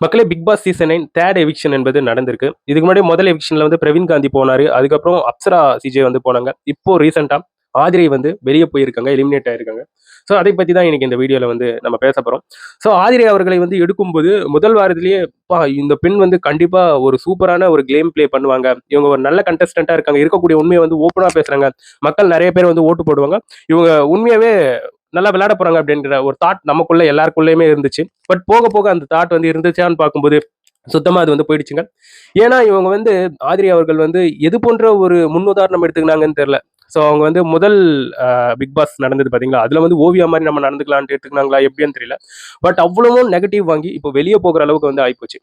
மக்களே Bigg Boss season 9 third eviction என்பது நடந்திருக்கு. இதுக்கு முன்னாடி முதல் எவிக்ஷன்ல வந்து பிரவீன் காந்தி போனாரு. அதுக்கப்புறம் அப்சரா சிஜே வந்து போனாங்க. இப்போ ரீசெண்டா ஆதிரை வந்து வெளியே போயிருக்காங்க, எலிமினேட் ஆயிருக்காங்க. ஸோ அதை பத்தி தான் இன்னைக்கு இந்த வீடியோல வந்து நம்ம பேச போறோம். ஸோ ஆதிரை அவர்களை வந்து எடுக்கும்போது முதல் வாரத்திலேயே இந்த பெண் வந்து கண்டிப்பா ஒரு சூப்பரான ஒரு கேம் பிளே பண்ணுவாங்க. இவங்க ஒரு நல்ல கண்டஸ்டன்டா இருக்காங்க. இருக்கக்கூடிய உண்மையை வந்து ஓப்பனா பேசுறாங்க. மக்கள் நிறைய பேர் வந்து ஓட்டு போடுவாங்க. இவங்க உண்மையாவே நல்லா விளையாட போறாங்க அப்படின்ற ஒரு தாட் நமக்குள்ள எல்லாருக்குள்ளயுமே இருந்துச்சு. பட் போக போக அந்த தாட் வந்து இருந்துச்சான்னு பார்க்கும்போது சுத்தமா அது வந்து போயிடுச்சுங்க. ஏன்னா இவங்க வந்து ஆதிரி அவர்கள் வந்து எது போன்ற ஒரு முன்னுதாரணம் எடுத்துக்கினாங்கன்னு தெரியல. ஸோ அவங்க வந்து முதல் பிக் பாஸ் நடந்தது பாத்தீங்களா, அதுல வந்து ஓவியா மாதிரி நம்ம நடந்துக்கலான்ட்டு எடுத்துக்கினாங்களா எப்படின்னு தெரியல. பட் அவ்வளவும் நெகட்டிவ் வாங்கி இப்போ வெளியே போகிற அளவுக்கு வந்து ஆயிப்போச்சு.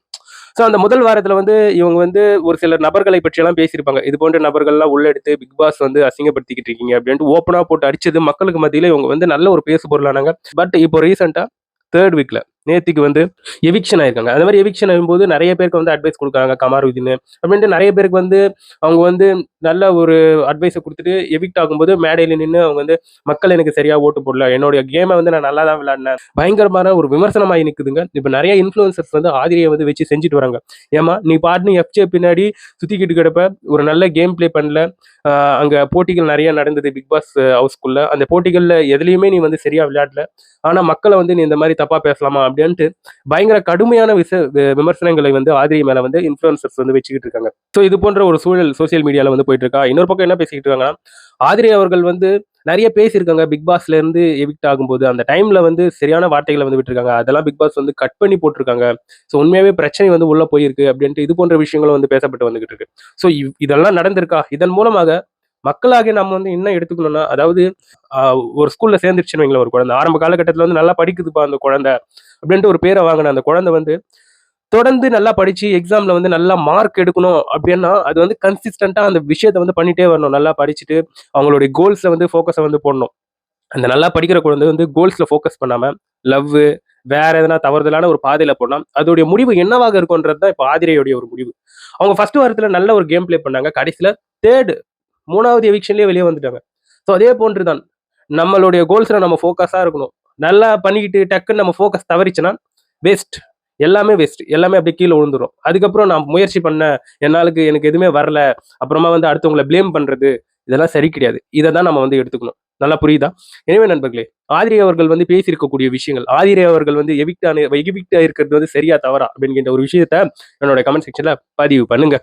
ஸோ அந்த முதல் வாரத்துல வந்து இவங்க வந்து ஒரு சில நபர்களை பற்றி எல்லாம் பேசியிருப்பாங்க. இது போன்ற நபர்கள்லாம் உள்ள எடுத்து பிக் பாஸ் வந்து அசிங்கப்படுத்திக்கிட்டு இருக்கீங்க அப்படின்ட்டு ஓப்பனா போட்டு அடிச்சது மக்களுக்கு மத்தியில இவங்க வந்து நல்ல ஒரு பேசு பொருளானாங்க. பட் இப்போ ரீசெண்டா தேர்ட் வீக்ல நேத்திக்கு வந்து எவிக்ஷன் ஆயிருக்காங்க. அந்த மாதிரி எவிக்ஷன் ஆகும்போது நிறைய பேருக்கு வந்து அட்வைஸ் கொடுக்குறாங்க கமாருதீன் அப்படின்ட்டு நிறைய பேருக்கு வந்து அவங்க வந்து நல்ல ஒரு அட்வைஸை கொடுத்துட்டு எவிக்ட் ஆகும்போது மேடையில் நின்று அவங்க வந்து மக்கள் எனக்கு சரியா ஓட்டு போடல, என்னுடைய கேமை வந்து நான் நல்லா தான் விளையாடினேன், பயங்கரமான ஒரு விமர்சனமாகி நிற்குதுங்க. இப்போ நிறைய இன்ஃபுளுசர்ஸ் வந்து ஆதிரியை வந்து வச்சு செஞ்சுட்டு வராங்க. ஏமா நீ பாட்டு எஃப்ஜே பின்னாடி சுத்திக்கிட்டு கிடப்ப, ஒரு நல்ல கேம் பிளே பண்ணல, அங்க போட்டிகள் நிறைய நடந்தது பிக் பாஸ் ஹவுஸ்க்குள்ள, அந்த போட்டிகள்ல எதுலையுமே நீ வந்து சரியா விளையாடல, ஆனா மக்களை வந்து நீ இந்த மாதிரி தப்பா பேசலாமா அப்படின்ட்டு பயங்கர கடுமையான விமர்சனங்களை வந்து ஆதிரி மேல வந்து இன்ஃபுளுசர்ஸ் வந்து வச்சுக்கிட்டு இருக்காங்க. ஸோ இது போன்ற ஒரு சூழல் சோசியல் மீடியால வந்து போயிட்டு இருக்கா. இன்னொரு பக்கம் என்ன பேசிக்கிட்டு இருக்காங்கன்னா, ஆதிரி அவர்கள் வந்து நிறைய பேசியிருக்காங்க பிக் பாஸ்ல இருந்து எவிக்ட் ஆகும்போது. அந்த டைம்ல வந்து சரியான வார்த்தைகளை வந்து விட்டுருக்காங்க. அதெல்லாம் பிக் பாஸ் வந்து கட் பண்ணி போட்டிருக்காங்க. ஸோ உண்மையாவே பிரச்சனை வந்து உள்ள போயிருக்கு அப்படின்ட்டு இது போன்ற விஷயங்களும் வந்து பேசப்பட்டு வந்துகிட்டு இருக்கு. ஸோ இதெல்லாம் நடந்திருக்கா? இதன் மூலமாக மக்களாகிய நம்ம வந்து என்ன எடுத்துக்கணும்னா, அதாவது ஒரு ஸ்கூல்ல சேர்ந்துருச்சுன்னு வைங்களேன் ஒரு குழந்தை. ஆரம்ப காலகட்டத்துல வந்து நல்லா படிக்குதுப்பா அந்த குழந்தை அப்படின்ட்டு ஒரு பேரை வாங்கின அந்த குழந்தை வந்து தொடர்ந்து நல்லா படிச்சு எக்ஸாம்ல வந்து நல்லா மார்க் எடுக்கணும் அப்படின்னா அது வந்து கன்சிஸ்டண்டா அந்த விஷயத்த வந்து பண்ணிட்டே வரணும். நல்லா படிச்சுட்டு அவங்களுடைய கோல்ஸ்ல வந்து ஃபோக்கஸை வந்து போடணும். அந்த நல்லா படிக்கிற குழந்தை வந்து கோல்ஸ்ல ஃபோக்கஸ் பண்ணாம லவ் வேற எதனா தவறுதலான ஒரு பாதையில போனா அதோடைய முடிவு என்னவாக இருக்கும்ன்றது தான் இப்போ ஆதிரையுடைய ஒரு முடிவு. அவங்க ஃபர்ஸ்ட் வாரத்துல நல்ல ஒரு கேம் பிளே பண்ணாங்க. கடைசியில தேர்ட் மூணாவது எவிக்ஷன்லயே வெளியே வந்துட்டாங்க. ஸோ அதே போன்றுதான் நம்மளுடைய கோல்ஸ்ல நம்ம ஃபோக்கஸா இருக்கணும். நல்லா பண்ணிக்கிட்டு டக்குன்னு நம்ம ஃபோக்கஸ் தவறிச்சுன்னா வேஸ்ட். எல்லாமே வேஸ்ட். எல்லாமே அப்படியே கீழே விழுந்துரும். அதுக்கப்புறம் நான் முயற்சி பண்ணேன், எனக்கு எதுவுமே வரல, அப்புறமா வந்து அடுத்தவங்களை ப்ளேம் பண்றது, இதெல்லாம் சரி கிடையாது. இதை தான் நம்ம வந்து எடுத்துக்கணும். நல்லா புரியுதா? எனவே நண்பர்களே, ஆதிரி அவர்கள் வந்து பேசியிருக்கக்கூடிய விஷயங்கள், ஆதிரி அவர்கள் வந்து எவிக்ட் ஆயிருக்கிறது வந்து சரியா தவறா அப்படிங்கிற ஒரு விஷயத்த என்னோட கமெண்ட் செக்ஷன்ல பதிவு பண்ணுங்க.